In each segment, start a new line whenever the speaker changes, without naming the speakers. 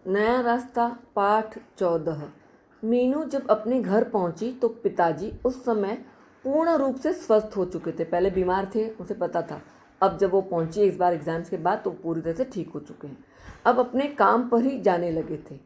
नया रास्ता पाठ 14। मीनू जब अपने घर पहुंची तो पिताजी उस समय पूर्ण रूप से स्वस्थ हो चुके थे। पहले बीमार थे, उसे पता था। अब जब वो पहुंची इस बार एग्जाम्स के बाद तो पूरी तरह से ठीक हो चुके हैं। अब अपने काम पर ही जाने लगे थे।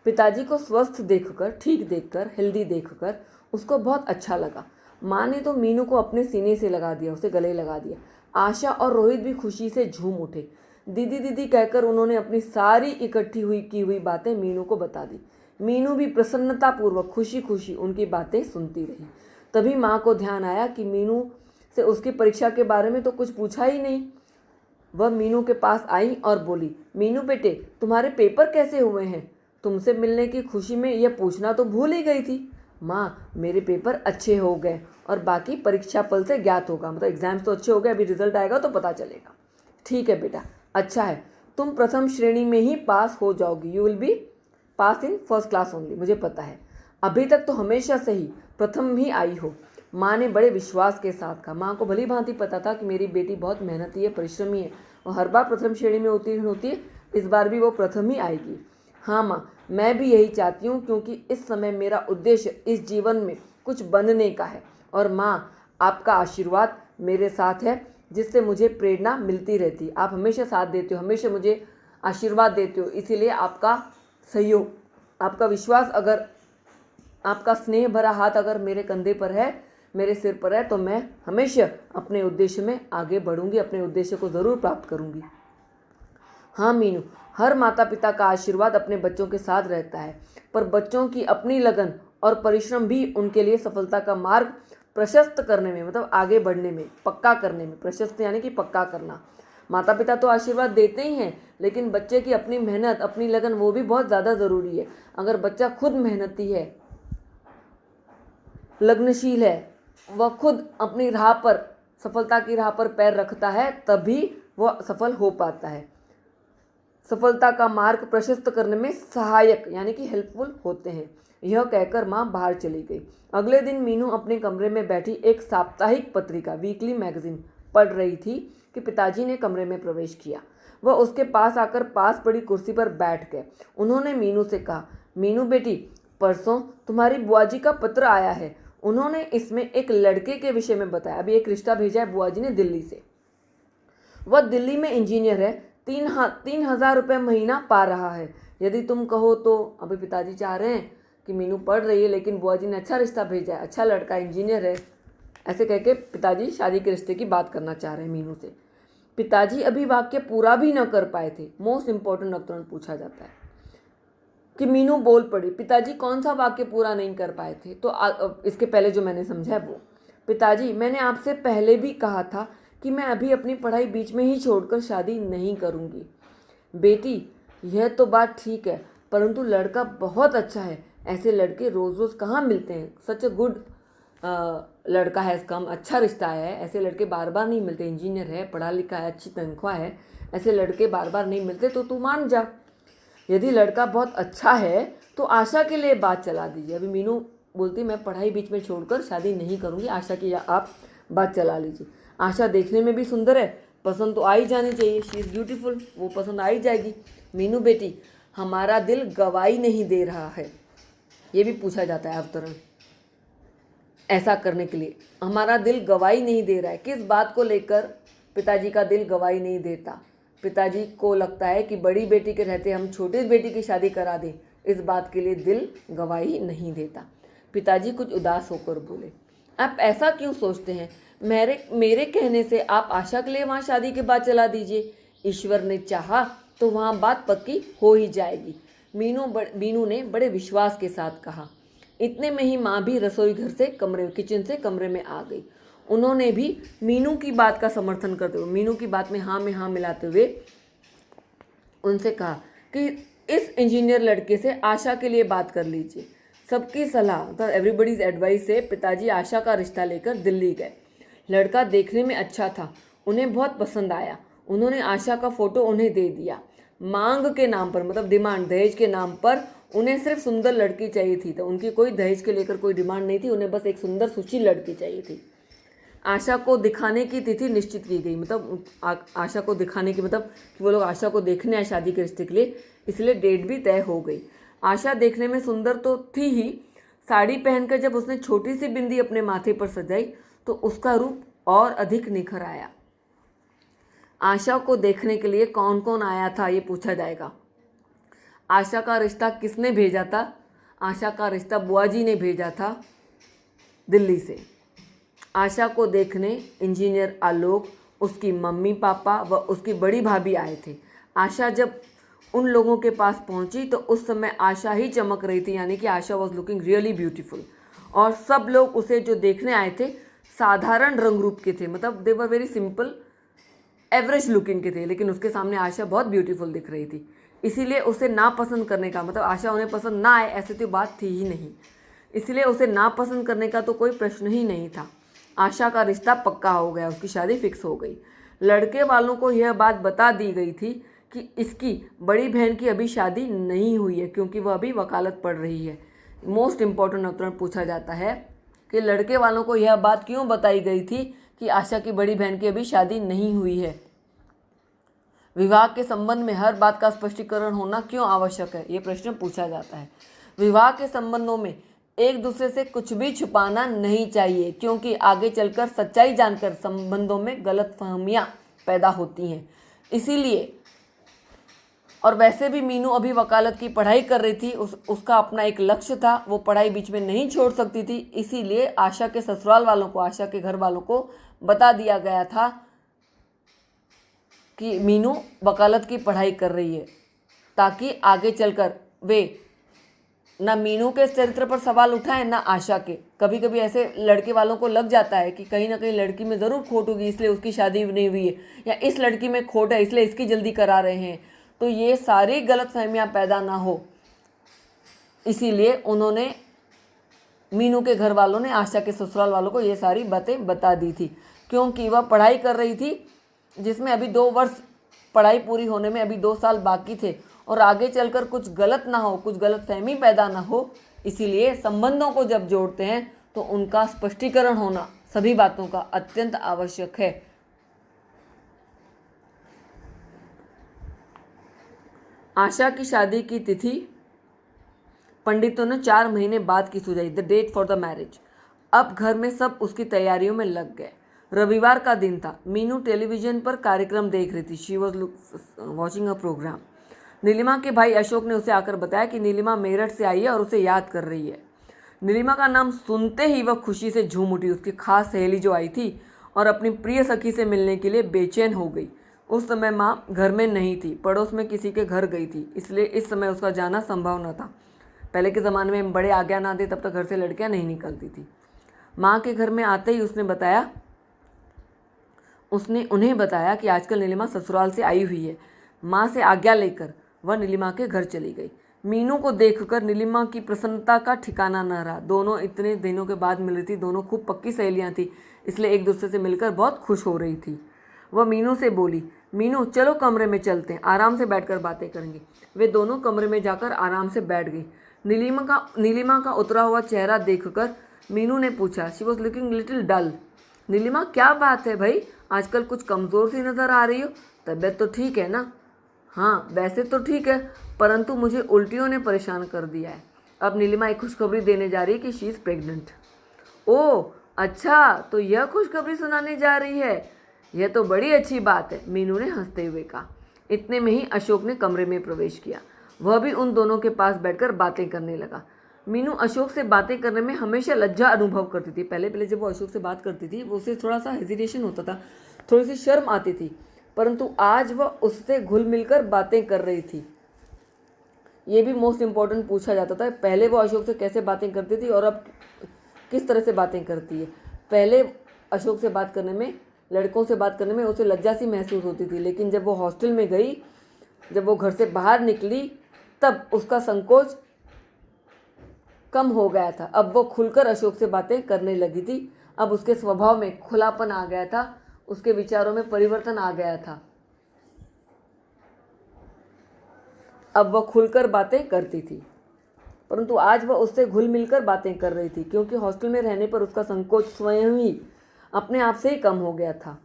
पिताजी को स्वस्थ देखकर, ठीक देखकर, हेल्दी देखकर उसको बहुत अच्छा लगा। माँ ने तो मीनू को अपने सीने से लगा दिया, उसे गले लगा दिया। आशा और रोहित भी खुशी से झूम उठे। दीदी दीदी कहकर उन्होंने अपनी सारी इकट्ठी हुई की हुई बातें मीनू को बता दी। मीनू भी प्रसन्नतापूर्वक खुशी खुशी उनकी बातें सुनती रही। तभी माँ को ध्यान आया कि मीनू से उसकी परीक्षा के बारे में तो कुछ पूछा ही नहीं। वह मीनू के पास आई और बोली, मीनू बेटे, तुम्हारे पेपर कैसे हुए हैं? तुमसे मिलने की खुशी में यह पूछना तो भूल ही गई थी। माँ, मेरे पेपर अच्छे हो गए और बाकी परीक्षा फल से ज्ञात होगा। मतलब एग्जाम्स तो अच्छे हो गए, अभी रिजल्ट आएगा तो पता चलेगा। ठीक है बेटा, अच्छा है। तुम प्रथम श्रेणी में ही पास हो जाओगी। You will be pass in first class only, मुझे पता है। अभी तक तो हमेशा से ही प्रथम ही आई हो। माँ ने बड़े विश्वास के साथ कहा। माँ को भली भांति पता था कि मेरी बेटी बहुत मेहनती है, परिश्रमी है और हर बार प्रथम श्रेणी में उत्तीर्ण होती है। इस बार भी वो प्रथम ही आएगी। हाँ माँ, मैं भी यही चाहती हूँ, क्योंकि इस समय मेरा उद्देश्य इस जीवन में कुछ बनने का है। और माँ, आपका आशीर्वाद मेरे साथ है, जिससे मुझे प्रेरणा मिलती रहती। आप हमेशा साथ देते हो, हमेशा मुझे आशीर्वाद देते हो, इसीलिए आपका सहयोग, आपका विश्वास, अगर आपका स्नेह भरा हाथ अगर मेरे कंधे पर है, मेरे सिर पर है, तो मैं हमेशा अपने उद्देश्य में आगे बढ़ूंगी, अपने उद्देश्य को ज़रूर प्राप्त करूंगी। हाँ मीनू, हर माता पिता का आशीर्वाद अपने बच्चों के साथ रहता है, पर बच्चों की अपनी लगन और परिश्रम भी उनके लिए सफलता का मार्ग प्रशस्त करने में, मतलब आगे बढ़ने में, पक्का करने में। प्रशस्त यानी कि पक्का करना। माता पिता तो आशीर्वाद देते ही हैं, लेकिन बच्चे की अपनी मेहनत, अपनी लगन, वो भी बहुत ज़्यादा ज़रूरी है। अगर बच्चा खुद मेहनती है, लग्नशील है, वह खुद अपनी राह पर, सफलता की राह पर पैर रखता है, तभी वह सफल हो पाता है। सफलता का मार्ग प्रशस्त करने में सहायक यानी कि हेल्पफुल होते हैं। यह कहकर माँ बाहर चली गई। अगले दिन मीनू अपने कमरे में बैठी एक साप्ताहिक पत्रिका, वीकली मैगजीन पढ़ रही थी कि पिताजी ने कमरे में प्रवेश किया। वह उसके पास आकर पास पड़ी कुर्सी पर बैठ गए। उन्होंने मीनू से कहा, मीनू बेटी, परसों तुम्हारी बुआ जी का पत्र आया है। उन्होंने इसमें एक लड़के के विषय में बताया। अभी एक रिश्ता भेजा है बुआ जी ने दिल्ली से। वह दिल्ली में इंजीनियर है, 3,000 रुपये महीना पा रहा है। यदि तुम कहो तो। अभी पिताजी चाह रहे हैं कि मीनू पढ़ रही है, लेकिन बुआ जी ने अच्छा रिश्ता भेजा है, अच्छा लड़का, इंजीनियर है। ऐसे कह के पिताजी शादी के रिश्ते की बात करना चाह रहे हैं मीनू से। पिताजी अभी वाक्य पूरा भी न कर पाए थे। मोस्ट इंपॉर्टेंट अवतरण पूछा जाता है कि मीनू बोल पड़ी। पिताजी कौन सा वाक्य पूरा नहीं कर पाए थे? तो इसके पहले जो मैंने समझा है वो, पिताजी, मैंने आपसे पहले भी कहा था कि मैं अभी अपनी पढ़ाई बीच में ही छोड़कर शादी नहीं करूंगी। बेटी, यह तो बात ठीक है, परंतु लड़का बहुत अच्छा है। ऐसे लड़के रोज रोज कहाँ मिलते हैं? सच अ गुड लड़का है, इसका अच्छा रिश्ता है। ऐसे लड़के बार बार नहीं मिलते। इंजीनियर है, पढ़ा लिखा है, अच्छी तनख्वाह है, ऐसे लड़के बार बार नहीं मिलते। तो तू मान जा, यदि लड़का बहुत अच्छा है तो आशा के लिए बात चला दीजिए। अभी मीनू बोलती, मैं पढ़ाई बीच में छोड़कर शादी नहीं करूंगी, आशा की आप बात चला लीजिए। आशा देखने में भी सुंदर है, पसंद तो आ ही जानी चाहिए। शी इज़ ब्यूटीफुल, वो पसंद आ ही जाएगी। मीनू बेटी, हमारा दिल गवाही नहीं दे रहा है। ये भी पूछा जाता है अवतरण ऐसा करने के लिए। हमारा दिल गवाही नहीं दे रहा है। किस बात को लेकर पिताजी का दिल गवाही नहीं देता? पिताजी को लगता है कि बड़ी बेटी के रहते हम छोटी बेटी की शादी करा दें, इस बात के लिए दिल गवाही नहीं देता। पिताजी कुछ उदास होकर बोले, आप ऐसा क्यों सोचते हैं? मेरे कहने से आप आशा के लिए वहाँ शादी के बाद चला दीजिए। ईश्वर ने चाहा तो वहाँ बात पक्की हो ही जाएगी। मीनू ने बड़े विश्वास के साथ कहा। इतने में ही माँ भी रसोई घर से किचन से कमरे में आ गई। उन्होंने भी मीनू की बात का समर्थन करते हुए, मीनू की बात में हाँ मिलाते हुए उनसे कहा कि इस इंजीनियर लड़के से आशा के लिए बात कर लीजिए। सबकी सलाह, मतलब एवरीबडीज एडवाइस से पिताजी आशा का रिश्ता लेकर दिल्ली गए। लड़का देखने में अच्छा था, उन्हें बहुत पसंद आया। उन्होंने आशा का फोटो उन्हें दे दिया। मांग के नाम पर, मतलब डिमांड, दहेज के नाम पर उन्हें सिर्फ सुंदर लड़की चाहिए थी। तो उनकी कोई दहेज के लेकर कोई डिमांड नहीं थी, उन्हें बस एक सुंदर सुशील लड़की चाहिए थी। आशा को दिखाने की तिथि निश्चित की गई, मतलब आशा को दिखाने की मतलब कि वो लोग आशा को देखने आए शादी के रिश्ते के लिए, इसलिए डेट भी तय हो गई। आशा देखने में सुंदर तो थी ही, साड़ी पहनकर जब उसने छोटी सी बिंदी अपने माथे पर सजाई तो उसका रूप और अधिक निखर आया। आशा को देखने के लिए कौन कौन आया था ये पूछा जाएगा। आशा का रिश्ता किसने भेजा था? आशा का रिश्ता बुआ जी ने भेजा था दिल्ली से। आशा को देखने इंजीनियर आलोक, उसकी मम्मी पापा व उसकी बड़ी भाभी आए थे। आशा जब उन लोगों के पास पहुंची तो उस समय आशा ही चमक रही थी, यानी कि आशा वॉज लुकिंग रियली ब्यूटीफुल। और सब लोग उसे जो देखने आए थे साधारण रंग रूप के थे, मतलब they were very simple average looking के थे, लेकिन उसके सामने आशा बहुत ब्यूटीफुल दिख रही थी। इसीलिए उसे नापसंद करने का, मतलब आशा उन्हें पसंद ना आए ऐसी तो बात थी ही नहीं, इसलिए उसे नापसंद करने का तो कोई प्रश्न ही नहीं था। आशा का रिश्ता पक्का हो गया, उसकी शादी फिक्स हो गई। लड़के वालों को यह बात बता दी गई थी कि इसकी बड़ी बहन की अभी शादी नहीं हुई है, क्योंकि वह अभी वकालत पढ़ रही है। मोस्ट इम्पॉर्टेंट अवतरण पूछा जाता है कि लड़के वालों को यह बात क्यों बताई गई थी कि आशा की बड़ी बहन की अभी शादी नहीं हुई है। विवाह के संबंध में हर बात का स्पष्टीकरण होना क्यों आवश्यक है, ये प्रश्न पूछा जाता है। विवाह के संबंधों में एक दूसरे से कुछ भी छुपाना नहीं चाहिए, क्योंकि आगे चलकर सच्चाई जानकर संबंधों में गलतफहमियां पैदा होती हैं। इसीलिए, और वैसे भी मीनू अभी वकालत की पढ़ाई कर रही थी, उसका अपना एक लक्ष्य था, वो पढ़ाई बीच में नहीं छोड़ सकती थी। इसीलिए आशा के ससुराल वालों को, आशा के घर वालों को बता दिया गया था कि मीनू वकालत की पढ़ाई कर रही है, ताकि आगे चलकर वे ना मीनू के चरित्र पर सवाल उठाएं ना आशा के। कभी कभी ऐसे लड़के वालों को लग जाता है कि कहीं ना कहीं लड़की में ज़रूर खोट होगी इसलिए उसकी शादी नहीं हुई है, या इस लड़की में खोट है इसलिए इसकी जल्दी करा रहे हैं। तो ये सारी गलतफहमियां पैदा ना हो, इसीलिए उन्होंने, मीनू के घर वालों ने आशा के ससुराल वालों को ये सारी बातें बता दी थी, क्योंकि वह पढ़ाई कर रही थी जिसमें अभी 2 वर्ष पढ़ाई पूरी होने में अभी 2 साल बाकी थे, और आगे चलकर कुछ गलत ना हो, कुछ गलतफहमी पैदा ना हो। इसीलिए संबंधों को जब जोड़ते हैं तो उनका स्पष्टीकरण होना सभी बातों का अत्यंत आवश्यक है। आशा की शादी की तिथि पंडितों ने 4 महीने बाद की सुझाई, the date for the marriage. अब घर में सब उसकी तैयारियों में लग गए। रविवार का दिन था। मीनू टेलीविजन पर कार्यक्रम देख रही थी। She was watching a program. Neelima के भाई अशोक ने उसे आकर बताया कि नीलिमा मेरठ से आई है और उसे याद कर रही है। नीलिमा का नाम सुनते ही वह खुशी से झूम उठी। उसकी खास सहेली जो आई थी और अपनी प्रिय सखी से मिलने के लिए बेचैन हो गई। उस समय माँ घर में नहीं थी, पड़ोस में किसी के घर गई थी, इसलिए इस समय उसका जाना संभव न था। पहले के ज़माने में बड़े आज्ञा ना दे तब तक घर से लड़कियां नहीं निकलती थी। माँ के घर में आते ही उसने उन्हें बताया कि आजकल नीलिमा ससुराल से आई हुई है। माँ से आज्ञा लेकर वह नीलिमा के घर चली गई। मीनू को देखकर नीलिमा की प्रसन्नता का ठिकाना न रहा। दोनों इतने दिनों के बाद मिल रही थी, दोनों खूब पक्की सहेलियां थी, इसलिए एक दूसरे से मिलकर बहुत खुश हो रही थी। वह मीनू से बोली, मीनू चलो कमरे में चलते हैं, आराम से बैठकर बातें करेंगे। वे दोनों कमरे में जाकर आराम से बैठ गई। नीलिमा का उतरा हुआ चेहरा देखकर मीनू ने पूछा, शी वॉज लुकिंग लिटिल डल। नीलिमा क्या बात है भाई, आजकल कुछ कमज़ोर सी नज़र आ रही हो, तबीयत तो ठीक है ना? हाँ वैसे तो ठीक है, परंतु मुझे उल्टियों ने परेशान कर दिया है। अब नीलिमा एक खुशखबरी देने जा रही है कि शी इज़ प्रेग्नेंट। ओह अच्छा, तो यह खुशखबरी सुनाने जा रही है, यह तो बड़ी अच्छी बात है, मीनू ने हंसते हुए कहा। इतने में ही अशोक ने कमरे में प्रवेश किया। वह भी उन दोनों के पास बैठकर बातें करने लगा। मीनू अशोक से बातें करने में हमेशा लज्जा अनुभव करती थी। पहले जब वो अशोक से बात करती थी वो उसे थोड़ा सा हेजिटेशन होता था, थोड़ी सी शर्म आती थी, परंतु आज वह उससे घुल मिलकर बातें कर रही थी। ये भी मोस्ट इम्पॉर्टेंट पूछा जाता था, पहले वो अशोक से कैसे बातें करती थी और अब किस तरह से बातें करती है। पहले अशोक से बात करने में, लड़कों से बात करने में उसे लज्जा सी महसूस होती थी, लेकिन जब वो हॉस्टल में गई, जब वो घर से बाहर निकली, तब उसका संकोच कम हो गया था। अब वो खुलकर अशोक से बातें करने लगी थी। अब उसके स्वभाव में खुलापन आ गया था, उसके विचारों में परिवर्तन आ गया था। अब वह खुलकर बातें करती थी, परंतु आज वह उससे घुल मिलकर बातें कर रही थी, क्योंकि हॉस्टल में रहने पर उसका संकोच स्वयं ही अपने आप से ही कम हो गया था।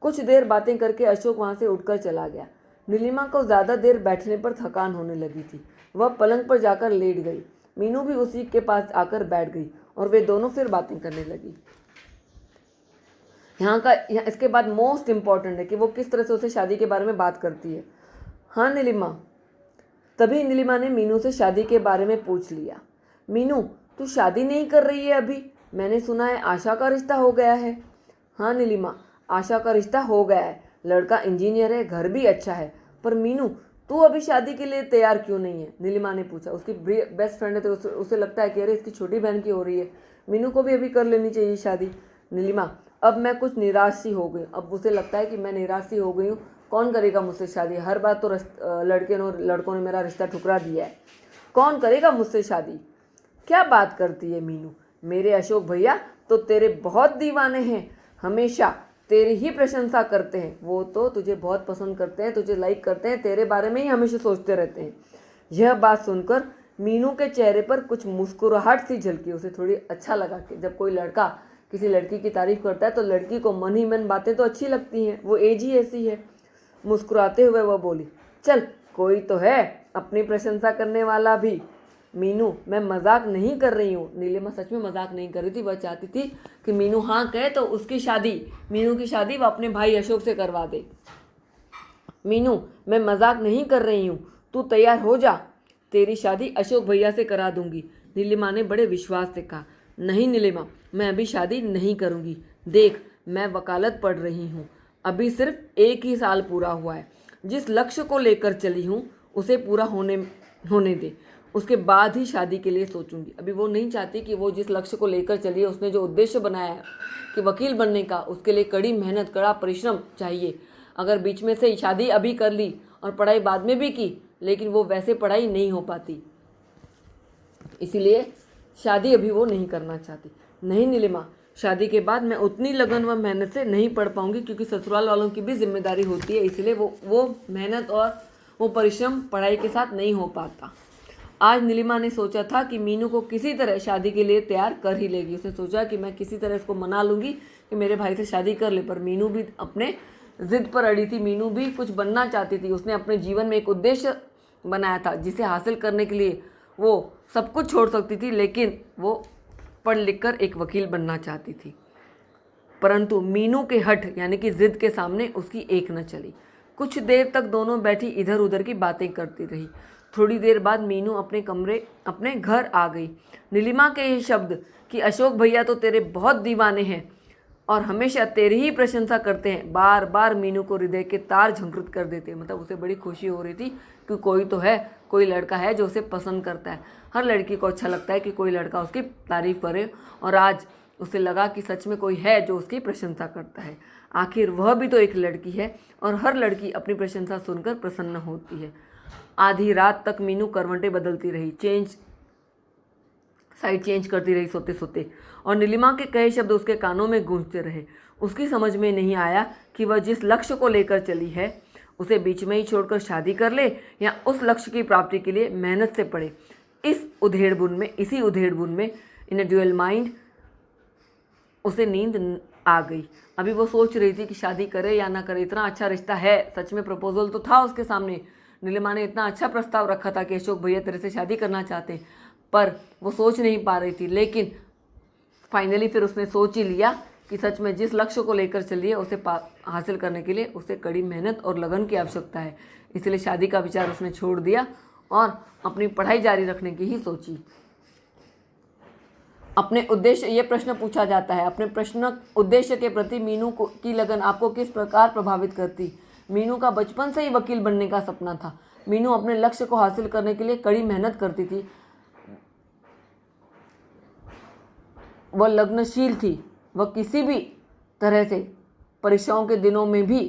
कुछ देर बातें करके अशोक वहाँ से उठकर चला गया। नीलिमा को ज़्यादा देर बैठने पर थकान होने लगी थी। वह पलंग पर जाकर लेट गई। मीनू भी उसी के पास आकर बैठ गई और वे दोनों फिर बातें करने लगी। यहाँ इसके बाद मोस्ट इम्पॉर्टेंट है कि वो किस तरह से उसे शादी के बारे में बात करती है। हाँ नीलिमा। तभी नीलिमा ने मीनू से शादी के बारे में पूछ लिया। मीनू, तू शादी नहीं कर रही है अभी? मैंने सुना है आशा का रिश्ता हो गया है। हाँ नीलिमा, आशा का रिश्ता हो गया है। लड़का इंजीनियर है, घर भी अच्छा है। पर मीनू, तू अभी शादी के लिए तैयार क्यों नहीं है? नीलिमा ने पूछा। उसकी बेस्ट फ्रेंड है तो उसे लगता है कि अरे इसकी छोटी बहन की हो रही है, मीनू को भी अभी कर लेनी चाहिए शादी। नीलिमा, अब मैं कुछ निराश सी हो गई। अब उसे लगता है कि मैं निराश सी हो गई हूँ, कौन करेगा मुझसे शादी? हर बार तो लड़कों ने मेरा रिश्ता ठुकरा दिया है। कौन करेगा मुझसे शादी? क्या बात करती है मीनू? मेरे अशोक भैया तो तेरे बहुत दीवाने हैं, हमेशा तेरी ही प्रशंसा करते हैं। वो तो तुझे बहुत पसंद करते हैं, तुझे लाइक करते हैं, तेरे बारे में ही हमेशा सोचते रहते हैं। यह बात सुनकर मीनू के चेहरे पर कुछ मुस्कुराहट सी झलकी। उसे थोड़ी अच्छा लगा कि जब कोई लड़का किसी लड़की की तारीफ करता है तो लड़की को मन ही मन बातें तो अच्छी लगती हैं, वो एज ही ऐसी है। मुस्कुराते हुए वह बोली, चल कोई तो है अपनी प्रशंसा करने वाला भी। मीनू, मैं मजाक नहीं कर रही हूँ। नीलिमा सच में मजाक नहीं कर रही थी। वह चाहती थी कि मीनू हाँ कहे तो उसकी शादी, मीनू की शादी वह अपने भाई अशोक से करवा दे। मीनू, मैं मजाक नहीं कर रही हूँ, तू तैयार हो जा, तेरी शादी अशोक भैया से करा दूंगी। नीलिमा ने बड़े विश्वास से कहा। नहीं नीलिमा, मैं अभी शादी नहीं करूँगी। देख, मैं वकालत पढ़ रही हूँ, अभी सिर्फ 1 ही साल पूरा हुआ है। जिस लक्ष्य को लेकर चली हूँ उसे पूरा होने दे, उसके बाद ही शादी के लिए सोचूंगी। अभी वो नहीं चाहती कि वो जिस लक्ष्य को लेकर चली है, उसने जो उद्देश्य बनाया है कि वकील बनने का, उसके लिए कड़ी मेहनत, कड़ा परिश्रम चाहिए। अगर बीच में से शादी अभी कर ली और पढ़ाई बाद में भी की, लेकिन वो वैसे पढ़ाई नहीं हो पाती, इसीलिए शादी अभी वो नहीं करना चाहती। नहीं नीलिमा, शादी के बाद मैं उतनी लगन व मेहनत से नहीं पढ़ पाऊंगी, क्योंकि ससुराल वालों की भी जिम्मेदारी होती है, इसलिए वो मेहनत और वो परिश्रम पढ़ाई के साथ नहीं हो पाता। आज नीलिमा ने सोचा था कि मीनू को किसी तरह शादी के लिए तैयार कर ही लेगी। उसने सोचा कि मैं किसी तरह इसको मना लूँगी कि मेरे भाई से शादी कर ले। पर मीनू भी अपने ज़िद पर अड़ी थी। मीनू भी कुछ बनना चाहती थी। उसने अपने जीवन में एक उद्देश्य बनाया था जिसे हासिल करने के लिए वो सब कुछ छोड़ सकती थी, लेकिन वो पढ़ लिख कर एक वकील बनना चाहती थी। परंतु मीनू के हठ यानी कि ज़िद के सामने उसकी एक न चली। कुछ देर तक दोनों बैठी इधर उधर की बातें करती रही। थोड़ी देर बाद मीनू अपने घर आ गई। नीलिमा के ये शब्द कि अशोक भैया तो तेरे बहुत दीवाने हैं और हमेशा तेरी ही प्रशंसा करते हैं, बार बार मीनू को हृदय के तार झंकृत कर देते। मतलब उसे बड़ी खुशी हो रही थी कि कोई तो है, कोई लड़का है जो उसे पसंद करता है। हर लड़की को अच्छा लगता है कि कोई लड़का उसकी तारीफ करे, और आज उसे लगा कि सच में कोई है जो उसकी प्रशंसा करता है। आखिर वह भी तो एक लड़की है और हर लड़की अपनी प्रशंसा सुनकर प्रसन्न होती है। आधी रात तक मीनू करवटें बदलती रही, साइड चेंज करती रही सोते सोते, और नीलिमा के कई शब्द उसके कानों में गूंजते रहे। उसकी समझ में नहीं आया कि वह जिस लक्ष्य को लेकर चली है उसे बीच में ही छोड़कर शादी कर ले या उस लक्ष्य की प्राप्ति के लिए मेहनत से पढ़े। इसी उधेड़बुन में इन ए ड्यूअल माइंड उसे नींद आ गई। अभी वो सोच रही थी कि शादी करे या ना करे। इतना अच्छा रिश्ता है, सच में प्रपोजल तो था उसके सामने। नीलिमा ने इतना अच्छा प्रस्ताव रखा था कि अशोक भैया तेरे से शादी करना चाहते हैं, पर वो सोच नहीं पा रही थी। लेकिन फाइनली फिर उसने सोच ही लिया कि सच में जिस लक्ष्य को लेकर चली है उसे हासिल करने के लिए उसे कड़ी मेहनत और लगन की आवश्यकता है। इसलिए शादी का विचार उसने छोड़ दिया और अपनी पढ़ाई जारी रखने की ही सोची। अपने उद्देश्य, ये प्रश्न पूछा जाता है, अपने प्रश्न उद्देश्य के प्रति मीनू की लगन आपको किस प्रकार प्रभावित करती? मीनू का बचपन से ही वकील बनने का सपना था। मीनू अपने लक्ष्य को हासिल करने के लिए कड़ी मेहनत करती थी। वह लग्नशील थी। वह किसी भी तरह से परीक्षाओं के दिनों में भी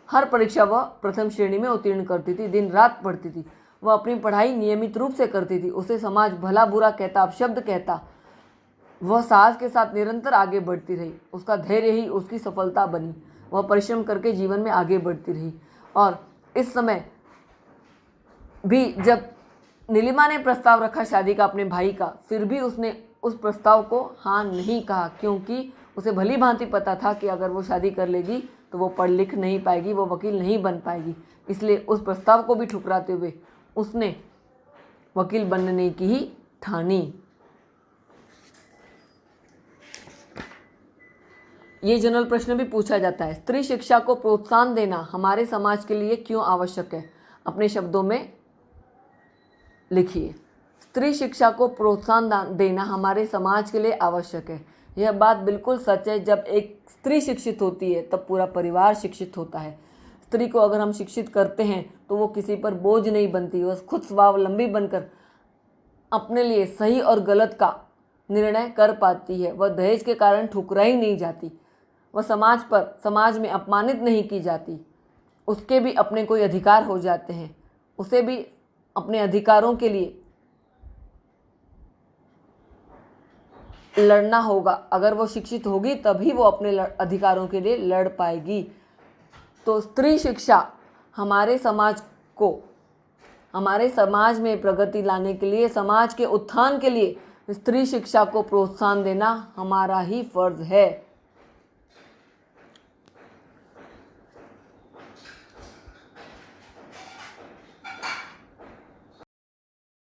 हर परीक्षा वह प्रथम श्रेणी में उत्तीर्ण करती थी। दिन रात पढ़ती थी। वह अपनी पढ़ाई नियमित रूप से करती थी। उसे समाज भला बुरा कहता, अपशब्द कहता, वह साहस के साथ निरंतर आगे बढ़ती रही। उसका धैर्य ही उसकी सफलता बनी। वह परिश्रम करके जीवन में आगे बढ़ती रही। और इस समय भी जब नीलिमा ने प्रस्ताव रखा शादी का अपने भाई का, फिर भी उसने उस प्रस्ताव को हाँ नहीं कहा, क्योंकि उसे भली भांति पता था कि अगर वो शादी कर लेगी तो वो पढ़ लिख नहीं पाएगी, वो वकील नहीं बन पाएगी। इसलिए उस प्रस्ताव को भी ठुकराते हुए उसने वकील बनने की ही ठानी। ये जनरल प्रश्न भी पूछा जाता है, स्त्री शिक्षा को प्रोत्साहन देना हमारे समाज के लिए क्यों आवश्यक है? अपने शब्दों में लिखिए। स्त्री शिक्षा को प्रोत्साहन देना हमारे समाज के लिए आवश्यक है। यह बात बिल्कुल सच है। जब एक स्त्री शिक्षित होती है तब पूरा परिवार शिक्षित होता है। स्त्री को अगर हम शिक्षित करते हैं तो वो किसी पर बोझ नहीं बनती, वह खुद स्वावलंबी बनकर अपने लिए सही और गलत का निर्णय कर पाती है। वह दहेज के कारण ठुकराई नहीं जाती, वह समाज में अपमानित नहीं की जाती। उसके भी अपने कोई अधिकार हो जाते हैं, उसे भी अपने अधिकारों के लिए लड़ना होगा। अगर वो शिक्षित होगी तभी वो अपने अधिकारों के लिए लड़ पाएगी। तो स्त्री शिक्षा हमारे समाज में प्रगति लाने के लिए, समाज के उत्थान के लिए स्त्री शिक्षा को प्रोत्साहन देना हमारा ही फर्ज है।